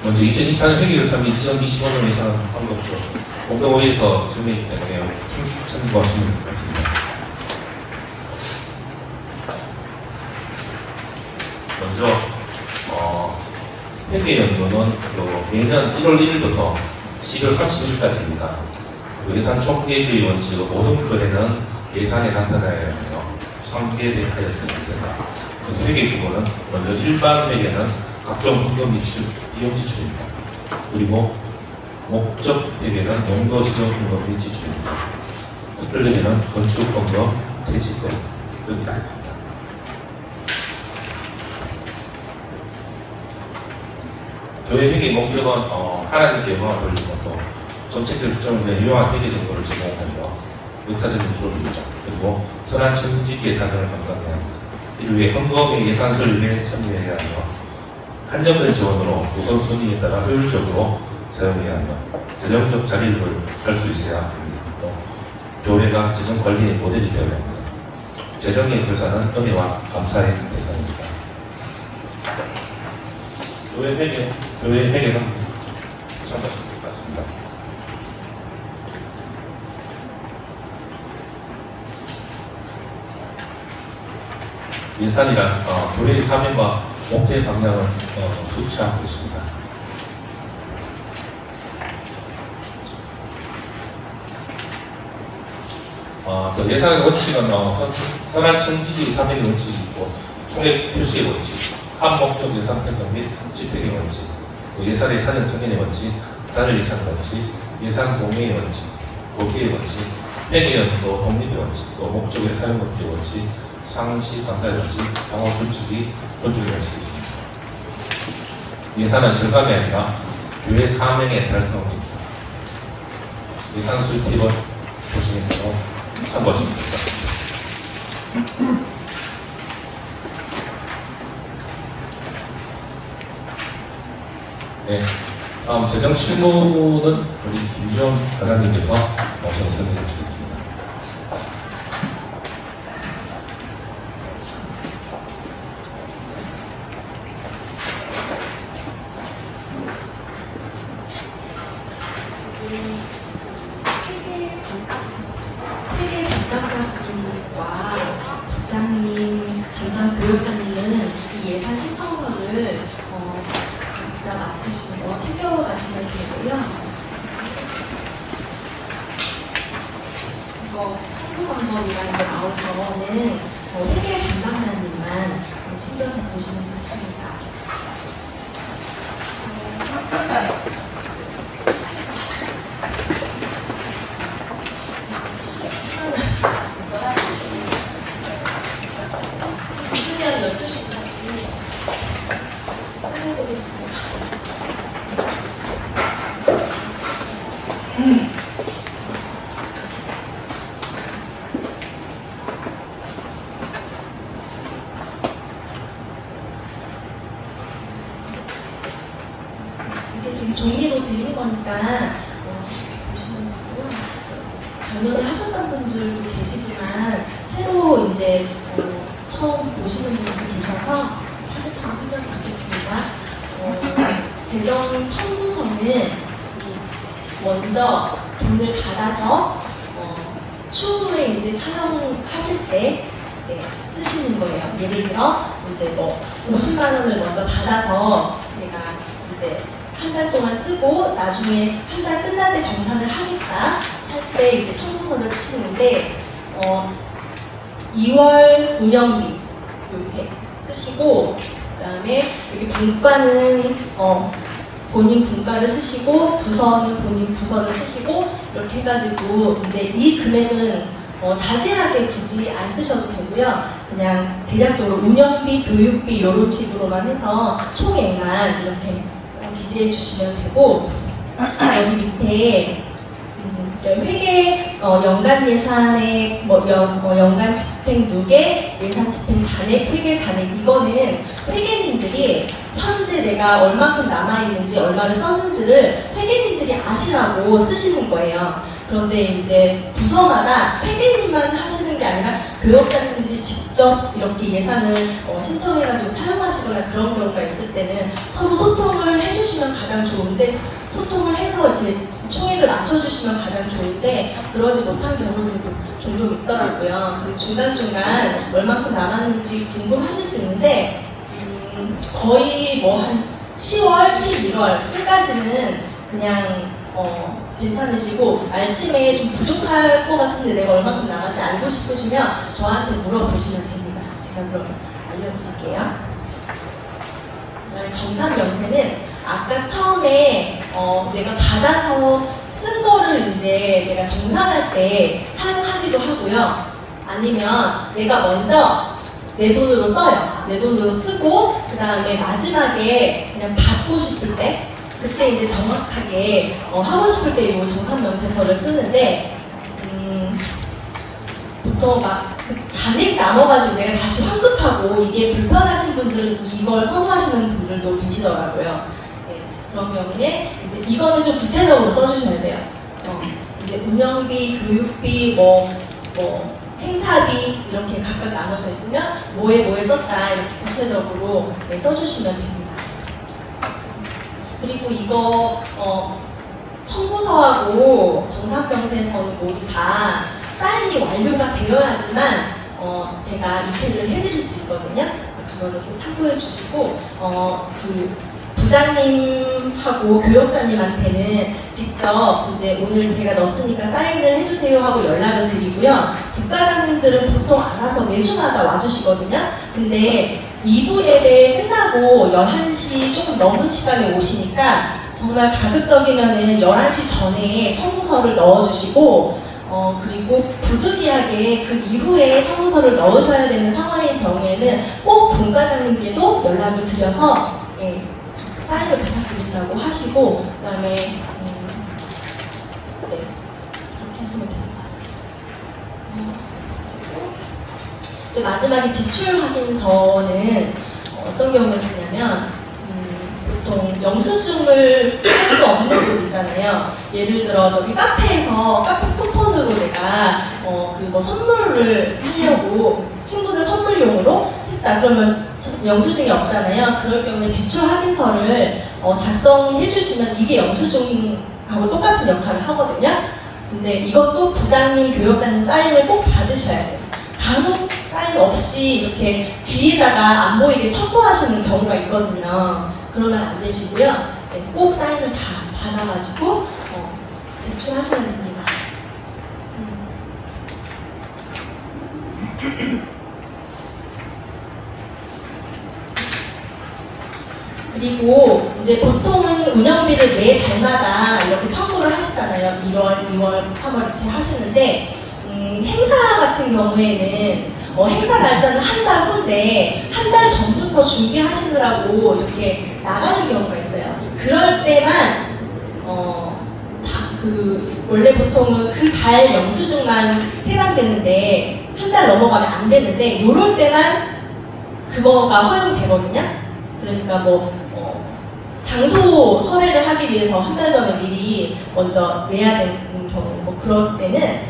먼저 2024년 회계결산 및 2025년 예산 방법도 공동회의에서 진행이기 때문에 참고하시면 될 것 같습니다. 먼저 회계연도는 매년 1월 1일부터 12월 31일까지입니다. 예산 총계주의 원칙의 모든 거래는 예산에 나타나야 하며 상계되었습니다. 회계 규모는 먼저 일반 회계는 각종 현금 비용 지출입니다. 그리고 목적 회계는 용도 지정 현금 및 지출입니다. 특별 회계는 건축 공급, 퇴직금 등이 있습니다. 교회 회계 목적은 하나님께 영광을 돌리고 또 정책적 특정에 유용한 회계 정보를 제공하며 역사적인 기록을 유죠. 그리고 선한 정직 예산을 건강해야 합니다. 이를 위해 헌금의 예산 설립에 참여해야 하며 한정된 지원으로 우선순위에 따라 효율적으로 사용해야 하며 재정적 자립을 할 수 있어야 합니다. 또 교회가 재정관리의 모델이 되어야 합니다. 재정의 결산은 은혜와 감사의 대상입니다. 교회 회계는 맞습니다. 예산이란 교회의 사명과 목표의 방향을 수치하고 있습니다. 또 예산의 원칙은 선한 청지기 사명의 원칙이 있고 총액 표시의 원칙, 한 목적 예산 편성 및 집행의 원칙, 또 예산의 사전 승인의 원칙, 단일 예산 원칙, 예산 공개의 원칙, 고기의 원칙, 회계연도 독립의 원칙, 또 목적의 사용 목적의 원칙, 상시 감사의 원칙, 상호 준칙이 존중의 원칙이 있습니다. 예산은 절감이 아니라 교회 사명의 달성입니다. 예산 수입 팁을 보시면 되고 참고하시면 됩니다. 네, 다음 재정 실무는 우리 김지원 과장님께서 오셔서 설명해 주시겠습니다. 회계 담당자분과 부장님, 담당 교육자님은 이 예산 신청서를 각자 맡으시는 거 챙겨가시면 되고요. 이거 청구 방법이라는 게 나올 경우는 회계 담당자님만 챙겨서 보시면 되십니다. 수면 12시까지 끝내보겠습니다. 이게 지금 종이로 드린 거니까 보시면 되고요. 작년에 하셨던 분들도 계시지만 새로 이제 처음 보시는 분들도 계셔서 차근차근 설명드리겠습니다. 재정 청구서는 먼저 돈을 받아서 추후에 이제 사용하실 때 쓰시는 거예요. 예를 들어 이제 50만 원을 먼저 받아서 내가 이제 한 달 동안 쓰고 나중에 한 달 끝날 때 정산을 하겠다 할 때 이제 청구서를 쓰시는데 2월 운영비 이렇게 쓰시고 그다음에 여기 분과는 본인 분과를 쓰시고 부서는 본인 부서를 쓰시고 이렇게 해가지고 이제 이 금액은 자세하게 굳이 안 쓰셔도 되고요. 그냥 대략적으로 운영비, 교육비 이런 식으로만 해서 총액만 이렇게 기재해 주시면 되고 여기 밑에 회계 연간 예산의 연간 집행 누계, 예산 집행 잔액, 회계 잔액 이거는 회계님들이 현재 내가 얼마큼 남아있는지 얼마를 썼는지를 회계님들이 아시라고 쓰시는 거예요. 그런데 이제 부서마다 회계님만 하시는 게 아니라 교역자님들이 직접 이렇게 예산을 신청해가지고 사용하시거나 그런 경우가 있을 때는 서로 소통을 해주시면 해주시면 가장 좋은데 소통을 해서 이렇게 총액을 맞춰주시면 가장 좋은데 그러지 못한 경우들도 종종 있더라고요. 그리고 중간중간 얼만큼 남았는지 궁금하실 수 있는데 거의 뭐 한 10월, 11월쯤까지는 그냥 괜찮으시고 아침에 좀 부족할 것 같은데 내가 얼만큼 남았지 알고 싶으시면 저한테 물어보시면 됩니다. 제가 그럼 알려드릴게요. 그다음에 정산 명세는 아까 처음에 내가 받아서 쓴 거를 이제 내가 정산할 때 사용하기도 하고요. 아니면 내가 먼저 내 돈으로 써요. 내 돈으로 쓰고 그 다음에 마지막에 그냥 받고 싶을 때 그때 이제 정확하게 하고 싶을 때 이 정산명세서를 쓰는데 보통 막그 잔액 남아가지고 내가 다시 환급하고 이게 불편하신 분들은 이걸 선호하시는 분들도 계시더라고요. 네, 그런 경우에 이제 이거는 좀 구체적으로 써주셔야 돼요. 이제 운영비, 교육비, 행사비 이렇게 각각 나눠져 있으면 뭐에 썼다 이렇게 구체적으로 써주시면 됩니다. 그리고 이거 청구서하고 정산명세서는 모두 다 사인이 완료가 되어야지만 제가 이체를 해드릴 수 있거든요. 그거를 좀 참고해 주시고 그 부장님하고 교역자님한테는 직접 이제 오늘 제가 넣었으니까 사인을 해주세요 하고 연락을 드리고요. 국가장님들은 보통 알아서 매주마다 와주시거든요. 근데 2부 예배 끝나고 11시 조금 넘은 시간에 오시니까 정말 가급적이면은 11시 전에 청구서를 넣어주시고 그리고 부득이하게 그 이후에 청구서를 넣으셔야 되는 상황인 경우에는 꼭 분과장님께도 연락을 드려서 사인을 부탁드린다고 하시고 그다음에 네, 그렇게 하시면 될 것 같습니다. 이제 마지막에 지출 확인서는 어떤 경우에 쓰냐면 보통 영수증을 할 수 없는 곳 있잖아요. 예를 들어 저기 카페에서 카페 쿠폰으로 내가 선물을 하려고 친구들 선물용으로 했다. 그러면 영수증이 없잖아요. 그럴 경우에 지출 확인서를 작성해 주시면 이게 영수증하고 똑같은 역할을 하거든요. 근데 이것도 부장님, 교역자님 사인을 꼭 받으셔야 돼요. 간혹 사인 없이 이렇게 뒤에다가 안 보이게 첨부하시는 경우가 있거든요. 그러면 안 되시고요. 네, 꼭 사인을 다 받아가지고 제출하셔야 됩니다. 그리고 이제 보통은 운영비를 매 달마다 이렇게 청구를 하시잖아요. 1월, 2월, 3월 이렇게 하시는데 행사 같은 경우에는 행사 날짜는 한 달 후인데 한 달 전부터 준비하시느라고 이렇게 나가는 경우가 있어요. 그럴 때만 원래 보통은 그 달 영수증만 해당되는데 한 달 넘어가면 안 되는데 이럴 때만 그거가 허용되거든요. 그러니까 장소 섭외를 하기 위해서 한 달 전에 미리 먼저 내야 되는 경우 그럴 때는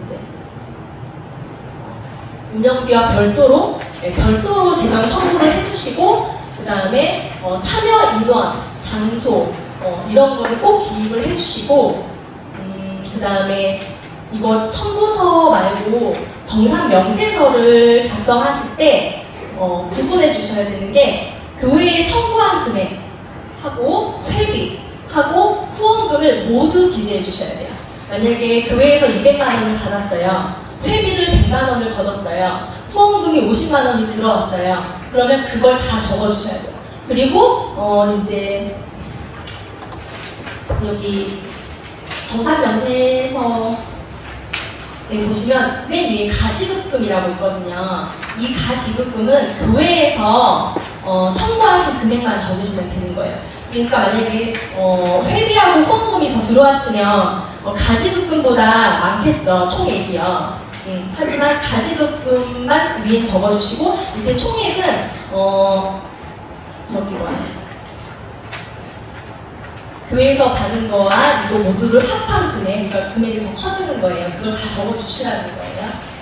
이제 운영비와 별도로 재정 청구를 해주시고 그 다음에 참여 인원, 장소 이런 거를 꼭 기입을 해주시고 그 다음에 이거 청구서 말고 정산 명세서를 작성하실 때 구분해 주셔야 되는 게 교회에 청구한 금액하고 회비하고 후원금을 모두 기재해 주셔야 돼요. 만약에 교회에서 200만 원을 받았어요. 회비를 100만 원을 걷었어요. 후원금이 50만 원이 들어왔어요. 그러면 그걸 다 적어 주셔야 돼요. 그리고 이제 여기 정산명세서에 보시면 맨 위에 가지급금이라고 있거든요. 이 가지급금은 교회에서 청구하신 금액만 적으시면 되는 거예요. 그러니까 만약에 회비하고 후원금이 더 들어왔으면 가지급금보다 많겠죠. 총액이요. 하지만 가지급금만 위에 적어주시고 밑에 총액은 교회에서 받은 거와 이거 모두를 합한 금액, 그러니까 금액이 더 커지는 거예요. 그걸 다 적어주시라는 거예요.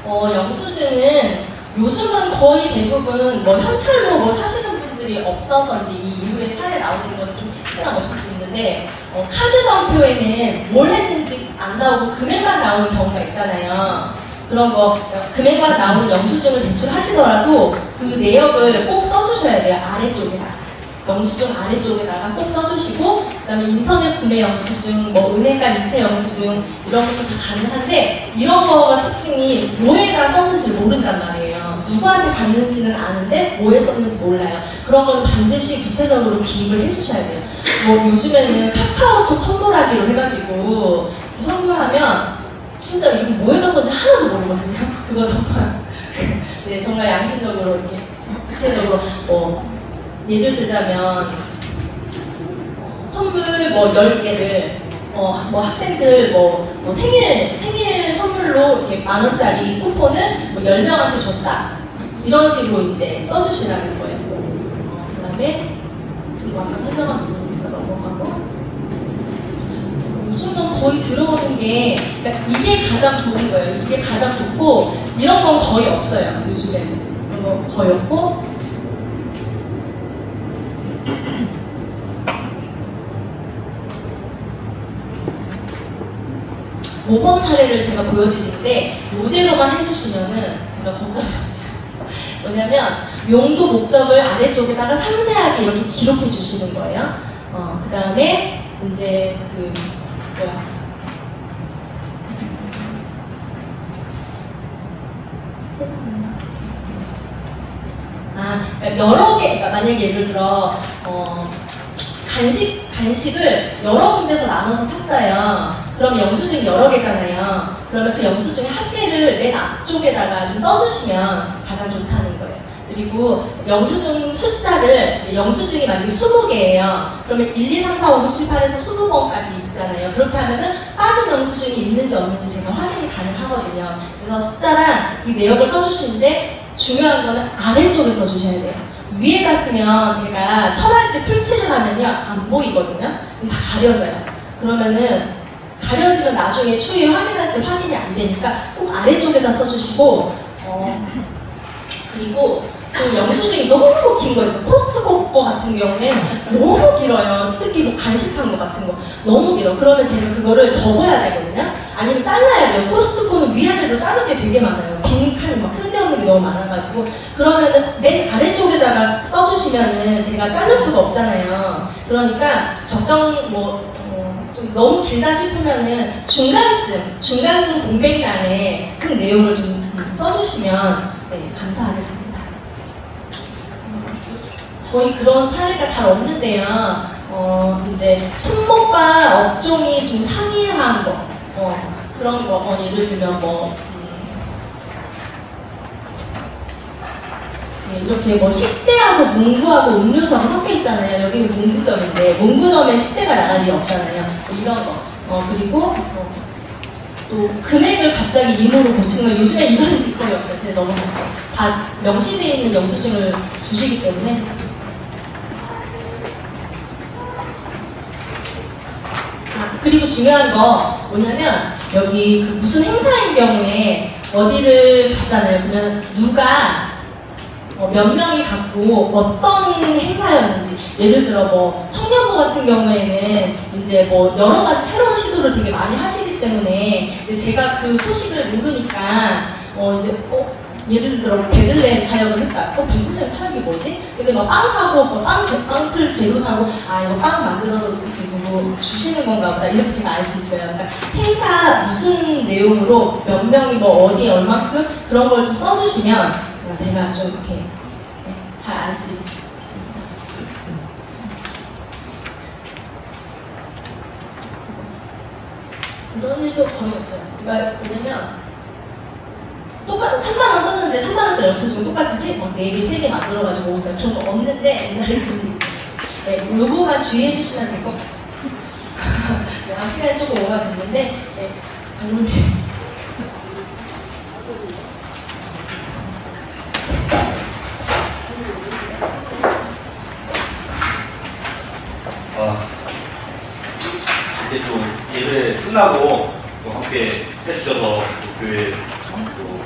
영수증은 요즘은 거의 대부분 뭐 현찰로 뭐 사시는 분들이 없어서 이제 이 이후에 사례 나오는 것도 좀 하나없을 수 있는데 카드 전표에는 뭘 했는지 안 나오고 금액만 나오는 경우가 있잖아요. 그런 거 금액만 나오는 영수증을 제출하시더라도 그 내역을 꼭 써주셔야 돼요. 아래쪽에다. 영수증 아래쪽에다가 꼭 써주시고 그다음에 인터넷 구매 영수증, 뭐 은행간 이체 영수증 이런 것도 다 가능한데 이런 거가 특징이 뭐에다 썼는지 모른단 말이에요. 누구한테 갔는지는 아는데 뭐에 썼는지 몰라요. 그런 건 반드시 구체적으로 기입을 해주셔야 돼요. 뭐 요즘에는 카카오톡 선물하기로 해가지고 선물하면 진짜 이거 뭐에다 썼는지 하나도 모르거든요. 그거 정말 네 정말 양심적으로 이렇게 구체적으로 예를 들자면 선물 뭐 10개를 뭐 학생들 뭐 생일 선물로 이렇게 10,000원짜리 쿠폰을 뭐 10명한테 줬다. 이런 식으로 이제 써주시라는 거예요. 그 다음에 그리고 아까 설명한 부분이니까 넘어가고 요즘은 거의 들어오는 게 그러니까 이게 가장 좋은 거예요. 이게 가장 좋고 이런 건 거의 없어요. 요즘에는 이런 거 거의 없고 모범 사례를 제가 보여드리는데 이대로만 해주시면은 제가 걱정이 없어요. 뭐냐면 용도 목적을 아래쪽에다가 상세하게 이렇게 기록해 주시는 거예요. 그 다음에 이제 여러 개, 그러니까 만약에 예를 들어 간식을 여러 군데서 나눠서 샀어요. 그러면 영수증이 여러 개잖아요. 그러면 그 영수증 한 개를 맨 앞쪽에다가 좀 써주시면 가장 좋다는 거예요. 그리고 영수증 숫자를, 영수증이 만약에 20개예요. 그러면 1, 2, 3, 4, 5, 6, 7, 8에서 20번까지 있잖아요. 그렇게 하면은 빠진 영수증이 있는지 없는지 제가 확인이 가능하거든요. 그래서 숫자랑 이 내역을 써주시는데 중요한 거는 아래쪽에 써주셔야 돼요. 위에다 쓰면 제가 첨할 때 풀칠을 하면요 안 보이거든요. 그럼 다 가려져요. 그러면은 가려지면 나중에 추후에 확인할 때 확인이 안 되니까 꼭 아래쪽에다 써주시고 그리고 그 영수증이 너무 긴 거 있어요. 코스트코 거 같은 경우에는 너무 길어요. 특히 뭐 간식 산 거 같은 거 너무 길어. 그러면 제가 그거를 접어야 되거든요. 아니면 잘라야 돼요. 코스트코는 위아래로 자를 게 되게 많아요. 빈 칸 막 쓸데없는 게 너무 많아가지고 그러면은 맨 아래쪽에다가 써주시면은 제가 자를 수가 없잖아요. 그러니까 적정 좀 너무 길다 싶으면은 중간쯤 공백란에 그 내용을 좀 써주시면 네, 감사하겠습니다. 거의 그런 사례가 잘 없는데요. 이제 품목과 업종이 좀 상이한 거, 그런 거, 예를 들면 이렇게 뭐 식대하고 문구하고 음료수하고 섞여 있잖아요. 여기는 문구점인데 문구점에 식대가 나갈 일이 없잖아요. 이런 거. 그리고 또 금액을 갑자기 임으로 고치는 거 요즘에 이런 일이 거의 없어요. 제가 너무 다 명시되어 있는 영수증을 주시기 때문에. 그리고 중요한 거 뭐냐면 여기 그 무슨 행사인 경우에 어디를 갔잖아요. 그러면 누가 몇 명이 갖고 어떤 행사였는지 예를 들어 뭐 청년부 같은 경우에는 이제 뭐 여러 가지 새로운 시도를 되게 많이 하시기 때문에 이제 제가 그 소식을 모르니까 예를 들어 베들레헴 사역을 했다. 베들레헴 사역이 뭐지? 근데 막 빵 사고 빵틀 재료 사고 이거 빵 만들어서 뭐 주시는 건가 보다 이렇게 제가 알 수 있어요. 그러니까 행사 무슨 내용으로 몇 명이 뭐 어디 얼마큼 그런 걸 좀 써주시면 제가 좀 이렇게 잘 알 수 있습니다. 이런 일도 거의 없어요. 그러니까 뭐냐면 똑같이 3만원 썼는데 3만원짜리 영수증 똑같이 4개, 3개 만들어가지고 오니까 그런 거 없는데 옛날에 그런 게 있어요. 네, 요거만 주의해 주시면 될 것 같아요. 시간이 조금 오가됐는데 장모님. 이제 또 예배 끝나고 또 함께 해주셔서 교회 또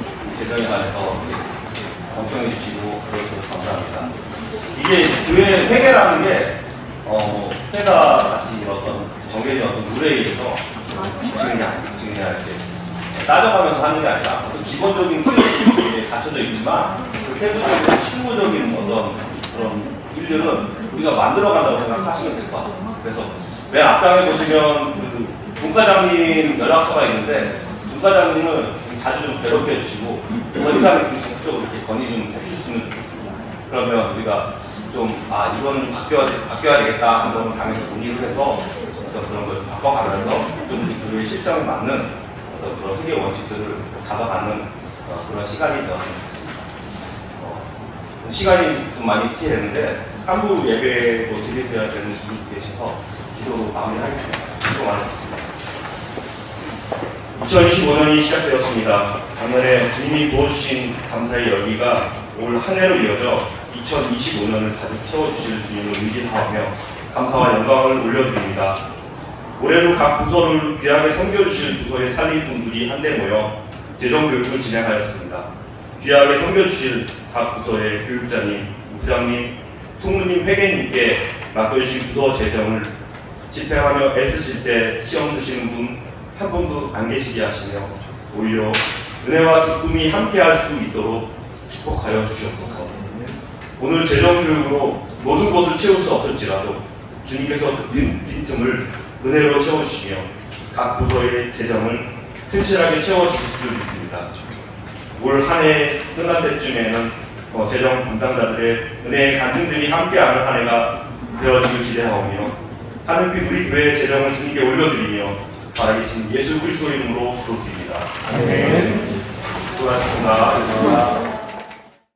걱정해 주시고 그러셔서 감사합니다. 이게 교회 회계라는 게 회사 같이 어떤 정해진 어떤 룰에 의해서 직능이냐 이렇게 따져가면서 하는 게 아니라 어떤 기본적인 틀이 갖춰져 있지만 그 세부적인 실무적인 어떤 그런 일들은 우리가 만들어간다고 생각하시면 될 것 같아요. 그래서 맨 앞장에 보시면 그 분과장님 연락처가 있는데 분과장님을 자주 좀 괴롭혀 주시고 더 이상 있으면 적극적으로 이렇게 건의 좀 해주셨으면 좋겠습니다. 그러면 우리가 좀 이거는 바뀌어야 되겠다 하는 거는 당연히 논의를 해서 어떤 그런 걸 바꿔가면서 좀 우리 교회의 실정에 맞는 어떤 그런 회계 원칙들을 잡아가는 그런 시간이 되었으면 좋겠습니다. 시간이 좀 많이 지체됐는데 3부 예배도 드리셔야 되는 분이 계셔서 기도로 마무리하겠습니다. 수고 많으셨습니다. 2025년이 시작되었습니다. 작년에 주님이 부어주신 감사의 열기가 올 한 해로 이어져 2025년을 가득 채워주실 주님을 의지하며 감사와 영광을 올려드립니다. 올해도 각 부서를 귀하게 섬겨주실 부서의 살림분들이 한데 모여 재정교육을 진행하였습니다. 귀하게 섬겨주실 각 부서의 교육자님, 부장님, 총무님, 회계님께 맡겨주신 부서 재정을 집행하며 애쓰실 때 시험 드시는 분 한 분도 안 계시게 하시며 오히려 은혜와 기쁨이 함께할 수 있도록 축복하여 주시옵소서. 오늘 재정교육으로 모든 것을 채울 수 없을지라도 주님께서 그 빈틈을 은혜로 채워주시며 각 부서의 재정을 튼실하게 채워주실 줄 믿습니다. 올 한 해 끝날 때쯤에는 재정 담당자들의 은혜의 간증들이 함께하는 한 해가 되어지길 기대하오며 하늘빛 우리 교회의 재정을 주님께 올려드리며 살아계신 예수 그리스도 이름으로 기도드립니다. 아멘. 수고하셨습니다.